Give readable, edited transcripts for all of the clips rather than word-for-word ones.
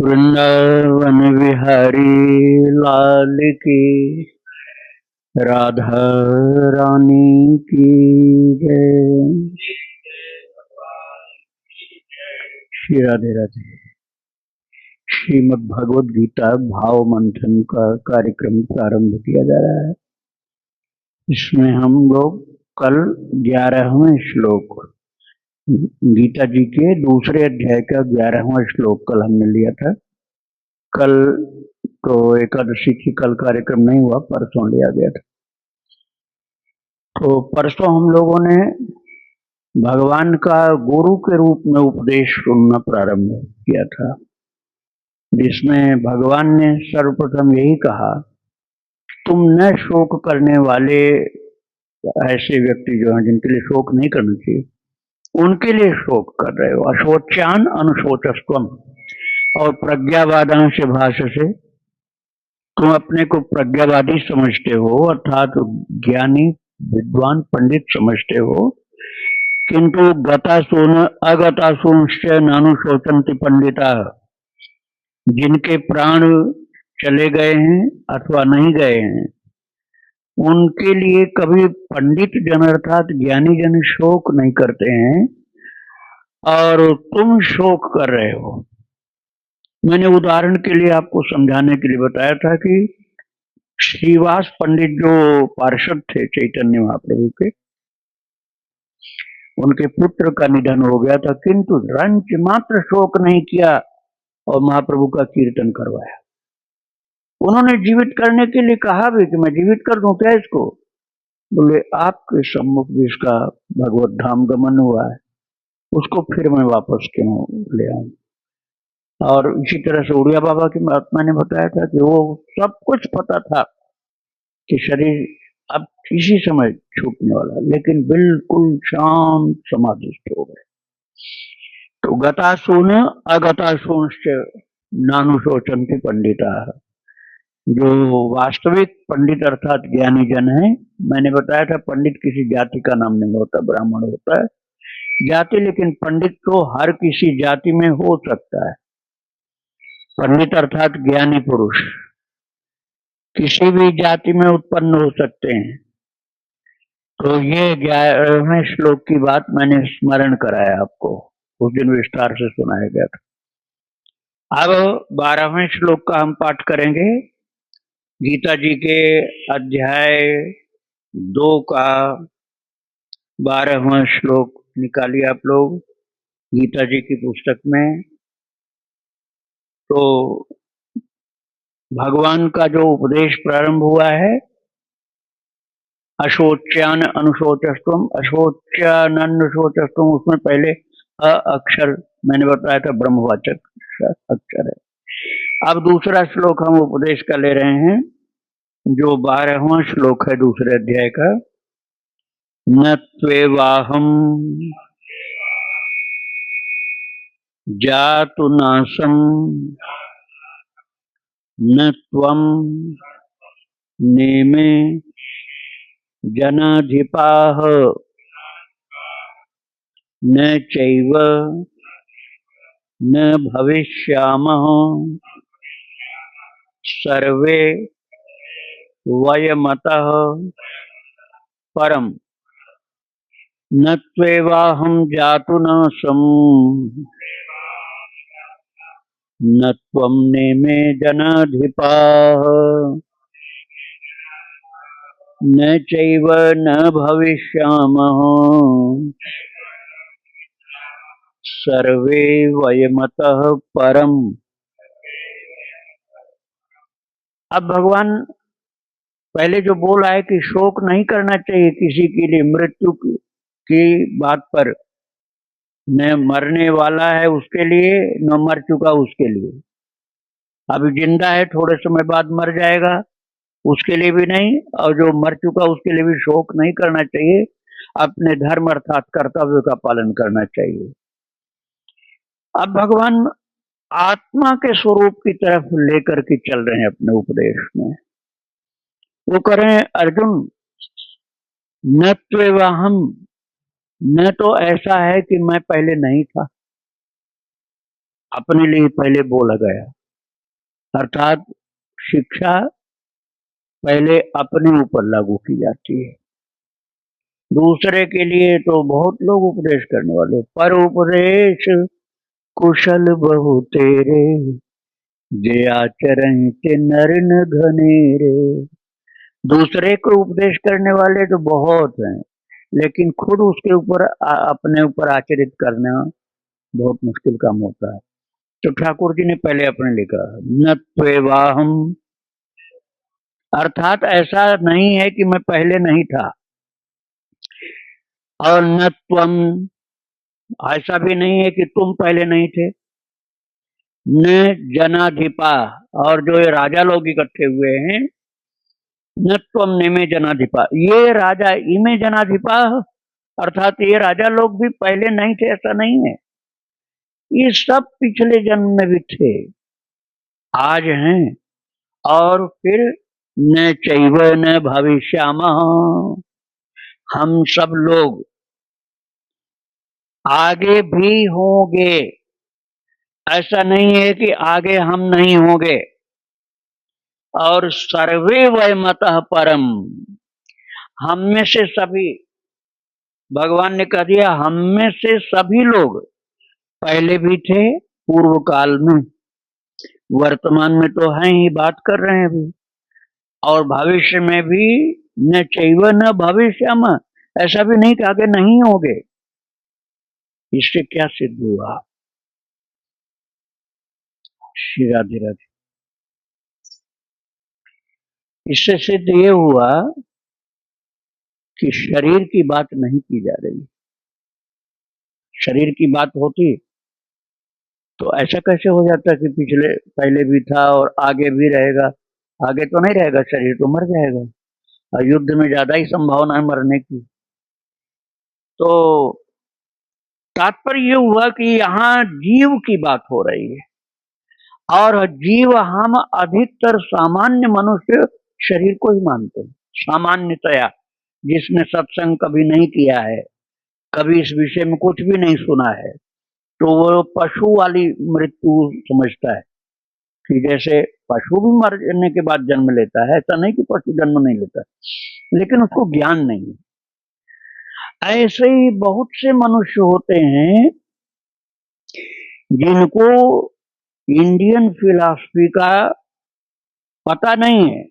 वृंदावन विहारी लाल की, राधा रानी की जय। श्री राधे राधे। श्रीमद् भगवद गीता भाव मंथन का कार्यक्रम प्रारंभ किया जा रहा है। इसमें हम लोग कल 11वें श्लोक, गीता जी के दूसरे अध्याय का 11वां श्लोक कल हमने लिया था। कल तो एकादशी की कल कार्यक्रम नहीं हुआ, परसों लिया गया था। तो परसों हम लोगों ने भगवान का गुरु के रूप में उपदेश सुनना प्रारंभ किया था, जिसमें भगवान ने सर्वप्रथम यही कहा, तुम न शोक करने वाले ऐसे व्यक्ति जो हैं जिनके लिए शोक नहीं करना चाहिए, उनके लिए शोक कर रहे हो। अशोच्यान अनुशोचस्त्वम, और प्रज्ञावादांश भाषा से तुम अपने को प्रज्ञावादी समझते हो, अर्थात ज्ञानी विद्वान पंडित समझते हो, किंतु गतासून अगतासूंश्च नानुशोचन्ति पंडिता, जिनके प्राण चले गए हैं अथवा नहीं गए हैं, उनके लिए कभी पंडित जन अर्थात ज्ञानी जन शोक नहीं करते हैं, और तुम शोक कर रहे हो। मैंने उदाहरण के लिए आपको समझाने के लिए बताया था कि श्रीवास पंडित जो पार्षद थे चैतन्य महाप्रभु के, उनके पुत्र का निधन हो गया था, किंतु रंच मात्र शोक नहीं किया और महाप्रभु का कीर्तन करवाया। उन्होंने जीवित करने के लिए कहा भी कि मैं जीवित कर दूं क्या इसको? बोले आपके सम्मुख जिसका भगवत धाम गमन हुआ है, उसको फिर मैं वापस क्यों ले आऊं? और इसी तरह से उड़िया बाबा की महात्मा ने बताया था कि वो सब कुछ पता था कि शरीर अब किसी समय छूटने वाला, लेकिन बिल्कुल शांत समाधिस्थ हो गए। तो गतासून अगतासूंश्च नानुशोचन्ति पंडिता, जो वास्तविक पंडित अर्थात ज्ञानी जन है, मैंने बताया था पंडित किसी जाति का नाम नहीं होता, ब्राह्मण होता है जाति, लेकिन पंडित तो हर किसी जाति में हो सकता है। पंडित अर्थात ज्ञानी पुरुष किसी भी जाति में उत्पन्न हो सकते हैं। तो ये 11वें श्लोक की बात मैंने स्मरण कराया आपको, उस दिन विस्तार से सुनाया गया था। अब 12वें श्लोक का हम पाठ करेंगे। गीता जी के अध्याय 2 का 12वां श्लोक निकालिए आप लोग गीता जी की पुस्तक में। तो भगवान का जो उपदेश प्रारंभ हुआ है, अशोच्यान अनुशोचस्त्वम, अशोच्यान अनुशोचस्त्वम, उसमें पहले अ अक्षर मैंने बताया था ब्रह्मवाचक अक्षर है। अब दूसरा श्लोक हम उपदेश का ले रहे हैं, जो 12वां श्लोक है दूसरे अध्याय का। न त्वेवाहम जातु नासम न त्वम नेमे जनाधिपाः न चैव न भविष्यामः सर्वे वयमतः परम। न त्वेवाहं जातु नासम न त्वं नेमे जनाधिपाः न चैव न भविष्यामः सर्वे वयमतः परम। अब भगवान पहले जो बोला है कि शोक नहीं करना चाहिए किसी के लिए मृत्यु की बात पर, न मरने वाला है उसके लिए न मर चुका उसके लिए। अभी जिंदा है थोड़े समय बाद मर जाएगा उसके लिए भी नहीं, और जो मर चुका उसके लिए भी शोक नहीं करना चाहिए। अपने धर्म अर्थात कर्तव्य का पालन करना चाहिए। अब भगवान आत्मा के स्वरूप की तरफ लेकर के चल रहे हैं अपने उपदेश में। वो करें अर्जुन, न त्वेवाहम, न तो ऐसा है कि मैं पहले नहीं था, अपने लिए पहले बोला गया, अर्थात शिक्षा पहले अपने ऊपर लागू की जाती है। दूसरे के लिए तो बहुत लोग उपदेश करने वाले, पर उपदेश कुशल बहु तेरे, जे आचरण के नर न घनेरे। दूसरे को उपदेश करने वाले तो बहुत हैं, लेकिन खुद उसके ऊपर अपने ऊपर आचरित करना बहुत मुश्किल काम होता है। तो ठाकुर जी ने पहले अपने लिखा, न त्वेवाहम, अर्थात ऐसा नहीं है कि मैं पहले नहीं था, और न त्वम, ऐसा भी नहीं है कि तुम पहले नहीं थे। न जनाधिपा, और जो ये राजा लोग इकट्ठे हुए हैं, न त्वम निमे जनाधिपा, ये राजा इमे जनाधिपा, अर्थात ये राजा लोग भी पहले नहीं थे, ऐसा नहीं है। ये सब पिछले जन्म में भी थे, आज हैं, और फिर न चैव न भविष्यामः, हम सब लोग आगे भी होंगे। ऐसा नहीं है कि आगे हम नहीं होंगे। और सर्वे वयमतः परम, हम में से सभी, भगवान ने कह दिया हम में से सभी लोग पहले भी थे, पूर्व काल में, वर्तमान में तो हैं ही, बात कर रहे हैं अभी, और भविष्य में भी। न चैव न भविष्यम, ऐसा भी नहीं कि आगे नहीं होंगे। इससे क्या सिद्ध हुआ? श्री राधे राधे। इससे सिद्ध ये हुआ कि शरीर की बात नहीं की जा रही। शरीर की बात होती तो ऐसा कैसे हो जाता कि पिछले पहले भी था और आगे भी रहेगा? आगे तो नहीं रहेगा, शरीर तो मर जाएगा, और युद्ध में ज्यादा ही संभावना है मरने की। तो तात्पर्य ये हुआ कि यहाँ जीव की बात हो रही है, और जीव हम अधिकतर सामान्य मनुष्य शरीर को ही मानते हैं, सामान्यतया। जिसने सत्संग कभी नहीं किया है, कभी इस विषय में कुछ भी नहीं सुना है, तो वो पशु वाली मृत्यु समझता है, कि जैसे पशु भी मरने के बाद जन्म लेता है, ऐसा नहीं कि पशु जन्म नहीं लेता, लेकिन उसको ज्ञान नहीं है। ऐसे ही बहुत से मनुष्य होते हैं जिनको इंडियन फिलॉसफी का पता नहीं है,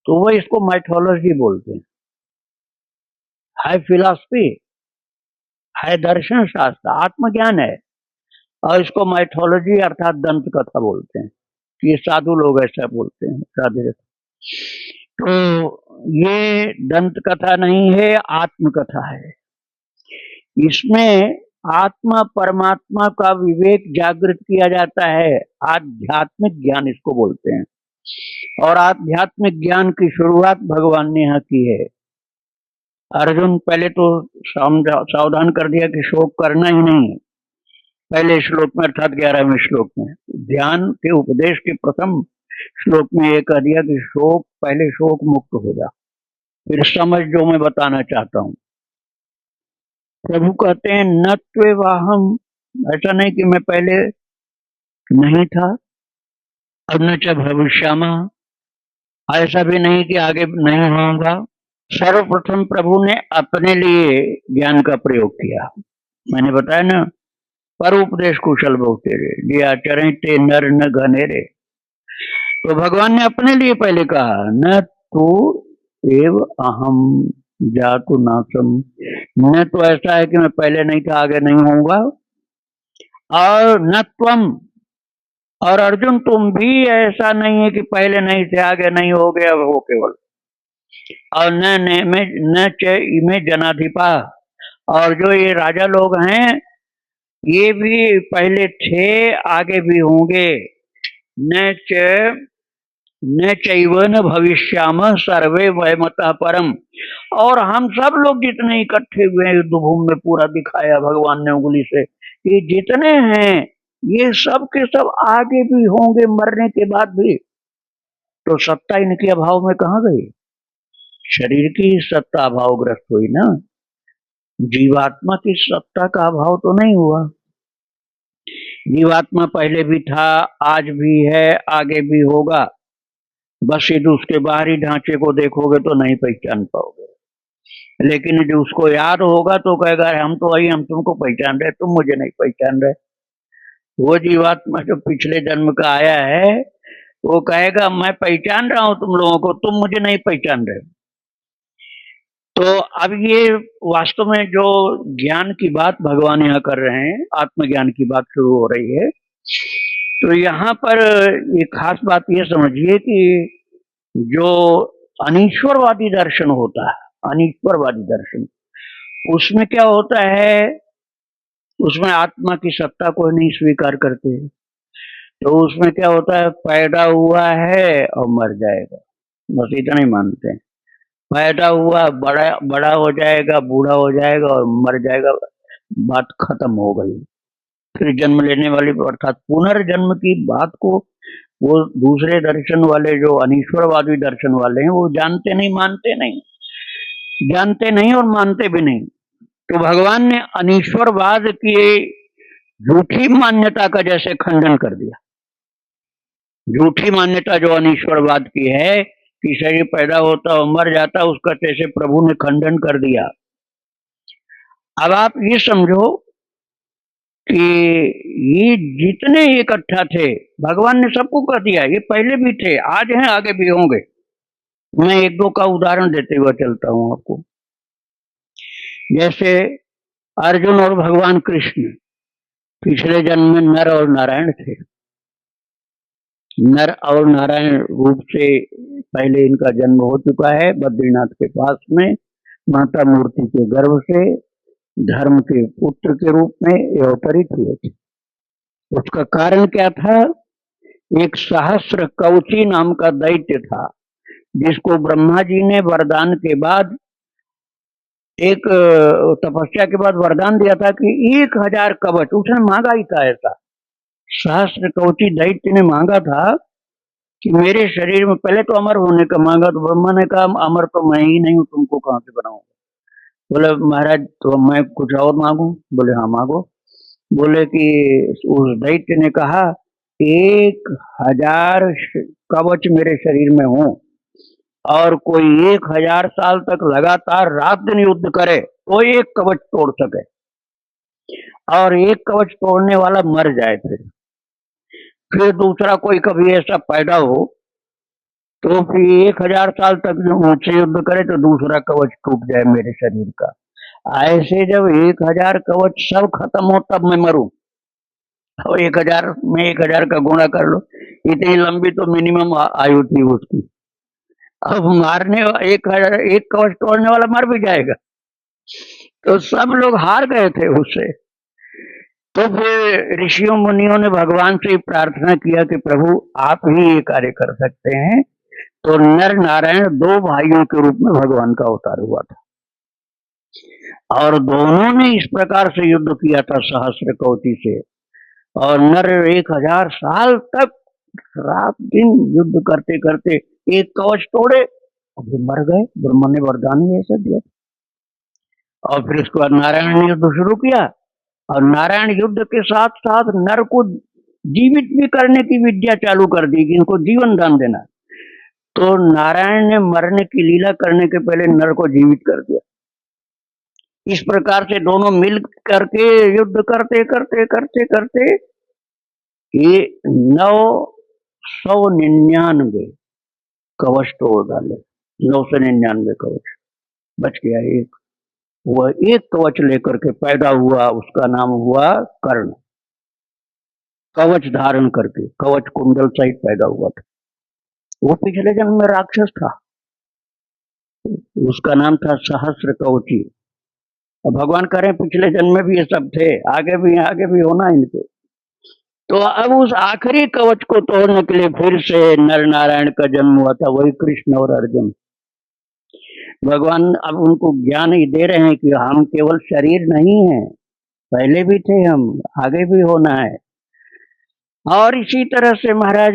तो वो इसको माइथोलॉजी बोलते हैं। है फिलॉसफी, है दर्शन शास्त्र, आत्मज्ञान है, और इसको माइथोलॉजी अर्थात दंत कथा बोलते हैं। ये साधु लोग ऐसा बोलते हैं, राधे राधे। तो ये दंत कथा नहीं है, आत्मकथा है। इसमें आत्मा परमात्मा का विवेक जागृत किया जाता है, आध्यात्मिक ज्ञान इसको बोलते हैं। और आध्यात्मिक ज्ञान की शुरुआत भगवान ने यहाँ की है। अर्जुन पहले तो सावधान कर दिया कि शोक करना ही नहीं, पहले श्लोक में अर्थात 11वें श्लोक में ध्यान के उपदेश के प्रथम श्लोक में ये कह दिया कि शोक, पहले शोक मुक्त हो जा, फिर समझ जो मैं बताना चाहता हूँ। प्रभु कहते हैं न त्वेवाहम, ऐसा नहीं कि मैं पहले नहीं था, और न च भविष्यामा, ऐसा भी नहीं कि आगे नहीं होगा। सर्वप्रथम प्रभु ने अपने लिए ज्ञान का प्रयोग किया। मैंने बताया ना, पर उपदेश कुशल बहु तेरे, जे आचरण ते नर न घनेरे। तो भगवान ने अपने लिए पहले कहा, न तू एव अहम जातु नासम, न तो ऐसा है कि मैं पहले नहीं था, आगे नहीं होऊंगा, और न त्वम, और अर्जुन तुम भी ऐसा नहीं है कि पहले नहीं थे, आगे नहीं हो गए, अब हो केवल। और न च इमे जनाधिपा, और जो ये राजा लोग हैं ये भी पहले थे, आगे भी होंगे। न च न चैव न भविष्यामः सर्वे वयमतः परम, और हम सब लोग जितने इकट्ठे हुए हैं युद्ध भूमि में, पूरा दिखाया भगवान ने उंगली से, ये जितने हैं ये सब के सब आगे भी होंगे, मरने के बाद भी। तो सत्ता इनके अभाव में कहाँ गई? शरीर की सत्ता अभावग्रस्त हुई ना, जीवात्मा की सत्ता का अभाव तो नहीं हुआ। जीवात्मा पहले भी था, आज भी है, आगे भी होगा। बस यदि उसके बाहरी ढांचे को देखोगे तो नहीं पहचान पाओगे, लेकिन जो उसको याद होगा तो कहेगा हम तो वही, हम तुमको पहचान रहे, तुम मुझे नहीं पहचान रहे। वो जीवात्मा जो पिछले जन्म का आया है वो कहेगा मैं पहचान रहा हूं तुम लोगों को, तुम मुझे नहीं पहचान रहे। तो अब ये वास्तव में जो ज्ञान की बात भगवान यहाँ कर रहे हैं, आत्मज्ञान की बात शुरू हो रही है। तो यहाँ पर एक खास बात ये समझिए कि जो अनीश्वरवादी दर्शन होता है, अनीश्वरवादी दर्शन, उसमें क्या होता है, उसमें आत्मा की सत्ता को नहीं स्वीकार करते। तो उसमें क्या होता है, पैदा हुआ है और मर जाएगा, बस इतना ही मानते हैं। पैदा हुआ, बड़ा बड़ा हो जाएगा, बूढ़ा हो जाएगा और मर जाएगा, बात खत्म हो गई। फिर जन्म लेने वाली अर्थात पुनर्जन्म की बात को वो दूसरे दर्शन वाले, जो अनीश्वरवादी दर्शन वाले हैं, वो जानते नहीं, मानते नहीं, जानते नहीं और मानते भी नहीं। तो भगवान ने अनीश्वरवाद की झूठी मान्यता का जैसे खंडन कर दिया। झूठी मान्यता जो अनीश्वरवाद की है कि शरीर पैदा होता और मर जाता, उसका जैसे प्रभु ने खंडन कर दिया। अब आप ये समझो कि ये जितने इकट्ठा थे, भगवान ने सबको कह दिया, ये पहले भी थे, आज हैं, आगे भी होंगे। मैं एक दो का उदाहरण देते हुए चलता हूं आपको। जैसे अर्जुन और भगवान कृष्ण पिछले जन्म में नर और नारायण थे। नर और नारायण रूप से पहले इनका जन्म हो चुका है बद्रीनाथ के पास में, माता मूर्ति के गर्भ से धर्म के पुत्र के रूप में अवतरित हुए थे। उसका कारण क्या था, एक सहस्र कवची नाम का दैत्य था, जिसको ब्रह्मा जी ने वरदान के बाद, एक तपस्या के बाद वरदान दिया था कि 1000 कवच, उसने मांगा ही था ऐसा। सहस्र कवची दैत्य ने मांगा था कि मेरे शरीर में, पहले तो अमर होने का मांगा, तो ब्रह्मा ने कहा अमर तो मैं ही नहीं हूं, तुमको कहां से बनाऊंगा। बोले महाराज तो मैं कुछ और मांगू? बोले हाँ मांगो। बोले कि उस दैत्य ने कहा 1000 कवच मेरे शरीर में हो और कोई 1000 साल तक लगातार रात दिन युद्ध करे तो एक कवच तोड़ सके, और एक कवच तोड़ने वाला मर जाए। फिर दूसरा कोई कभी ऐसा पैदा हो तो फिर 1000 साल तक जो मुझसे युद्ध करे तो दूसरा कवच टूट जाए मेरे शरीर का। ऐसे जब 1000 कवच सब खत्म हो तब मैं मरूं, और 1000 में 1000 का गुणा कर लो, इतनी लंबी तो मिनिमम आयु थी उसकी। अब मारने 1000, एक कवच तोड़ने वाला मर भी जाएगा, तो सब लोग हार गए थे उससे। तो फिर ऋषियों मुनियों ने भगवान से प्रार्थना किया कि प्रभु आप ही ये कार्य कर सकते हैं। तो नर नारायण दो भाइयों के रूप में भगवान का अवतार हुआ था, और दोनों ने इस प्रकार से युद्ध किया था सहस्र कवची से, और नर 1000 साल तक रात दिन युद्ध करते करते एक कवच तोड़े और मर गए। ब्रह्मा ने वरदान ही ऐसा दिया। और फिर उसके बाद नारायण ने युद्ध शुरू किया, और नारायण युद्ध के साथ साथ नर को जीवित भी करने की विद्या चालू कर दी कि इनको जीवन दान देना। तो नारायण ने मरने की लीला करने के पहले नर को जीवित कर दिया। इस प्रकार से दोनों मिल करके युद्ध करते करते करते करते ये 999 कवच तोड़ डाले। 999 कवच, बच गया एक। वह एक कवच लेकर के पैदा हुआ, उसका नाम हुआ कर्ण। कवच धारण करके, कवच कुंडल सहित पैदा हुआ था। वो पिछले जन्म में राक्षस था, उसका नाम था सहस्र कवची। और भगवान कह रहे हैं पिछले जन्म में भी ये सब थे, आगे भी होना इनको। तो अब उस आखिरी कवच को तोड़ने के लिए फिर से नर नारायण का जन्म हुआ था, वही कृष्ण और अर्जुन। भगवान अब उनको ज्ञान ही दे रहे हैं कि हम केवल शरीर नहीं है, पहले भी थे हम, आगे भी होना है। और इसी तरह से महाराज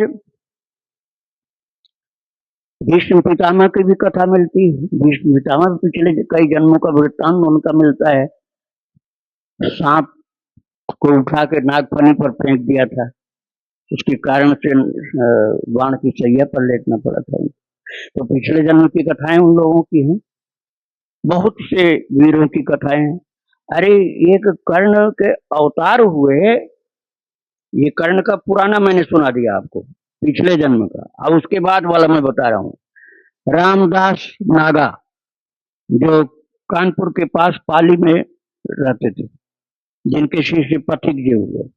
भीष्म पितामह की भी कथा मिलती है। भीष्म पितामह पिछले कई जन्मों का वृत्तांत उनका मिलता है। सांप को उठा के नागफनी पर फेंक दिया था, उसके कारण से बाण की सैया पर लेटना पड़ा था। तो पिछले जन्म की कथाएं उन लोगों की हैं, बहुत से वीरों की कथाएं हैं। अरे एक कर्ण के अवतार हुए, ये कर्ण का पुराना मैंने सुना दिया आपको, पिछले जन्म का। अब उसके बाद वाला मैं बता रहा हूँ। रामदास नागा जो कानपुर के पास पाली में रहते थे, जिनके शिष्य पथिक जी हुए,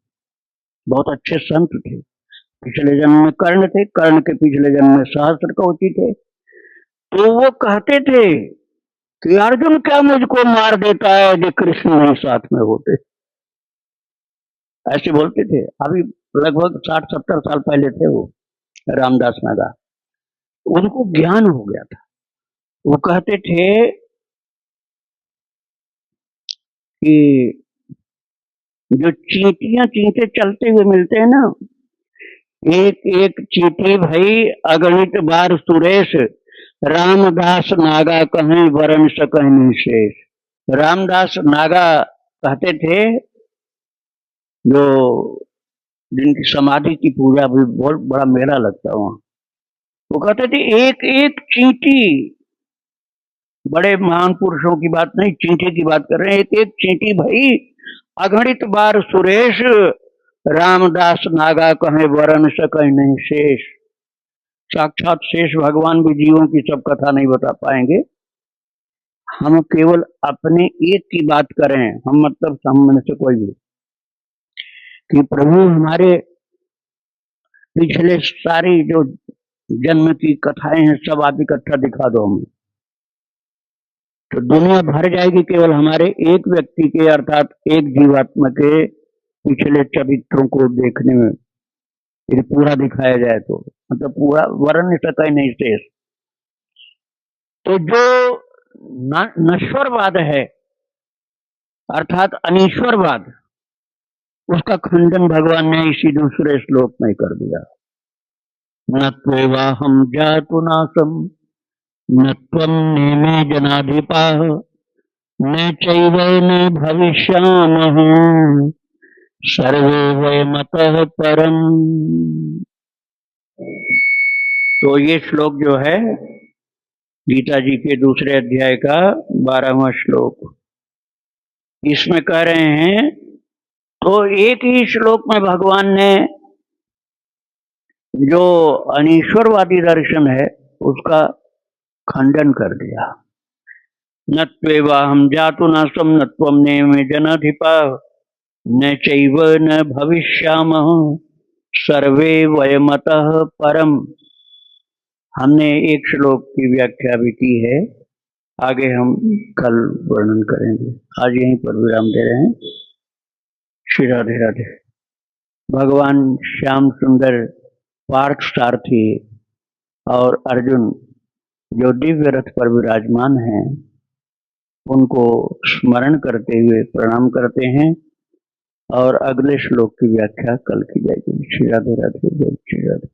बहुत अच्छे संत थे। पिछले जन्म में कर्ण थे, कर्ण के पिछले जन्म में सहस्त्रकवची थे। तो वो कहते थे कि अर्जुन क्या मुझको मार देता है जो कृष्ण नहीं साथ में होते, ऐसे बोलते थे। अभी लगभग 60-70 साल पहले थे वो रामदास नागा। उनको ज्ञान हो गया था। वो कहते थे कि जो चींटियां चींटे चलते हुए मिलते हैं ना, एक एक चींटी भई अगणित बार सुरेश, रामदास नागा कहीं वरण सकहीं शेष। रामदास नागा कहते थे, जो जिनकी समाधि की पूजा भी बहुत बड़ा मेला लगता है वहां, वो कहते थे एक एक चींटी, बड़े महान पुरुषों की बात नहीं, चींटी की बात कर रहे हैं, एक एक चींटी भाई अगणित बार सुरेश, रामदास नागा कहे वरण सकहीं नहीं शेष। साक्षात शेष भगवान भी जीवों की सब कथा नहीं बता पाएंगे। हम केवल अपने एक की बात करें, हम मतलब हम में से कोई भी, कि प्रभु हमारे पिछले सारी जो जन्म की कथाएं हैं सब आप इकट्ठा दिखा दो हमें, तो दुनिया भर जाएगी केवल हमारे एक व्यक्ति के, अर्थात एक जीवात्मा के पिछले चरित्रों को देखने में। यदि पूरा दिखाया जाए तो मतलब पूरा वर्ण सका ही नहीं शेष। तो जो नश्वरवाद है अर्थात अनीश्वरवाद, उसका खंडन भगवान ने इसी दूसरे श्लोक में कर दिया। न त्वेवाहं जातु नासं न त्वं नेमे जनाधिपाः न चैव न भविष्यामः सर्वे वयमतः परम। तो ये श्लोक जो है गीता जी के दूसरे अध्याय का 12वां श्लोक, इसमें कह रहे हैं, तो एक ही श्लोक में भगवान ने जो अनीश्वरवादी दर्शन है उसका खंडन कर दिया। न त्वेवाहं जातु नासं न त्वं नेमे जनाधिपाः न चैव न भविष्यामः सर्वे वयमतः परम। हमने एक श्लोक की व्याख्या भी की है, आगे हम कल वर्णन करेंगे। आज यहीं पर विराम दे रहे हैं। श्री राधे राधे। भगवान श्याम सुंदर पार्थ सारथी और अर्जुन जो दिव्य रथ पर विराजमान हैं, उनको स्मरण करते हुए प्रणाम करते हैं और अगले श्लोक की व्याख्या कल की जाएगी। श्री राधे राधे। जय श्री राधे।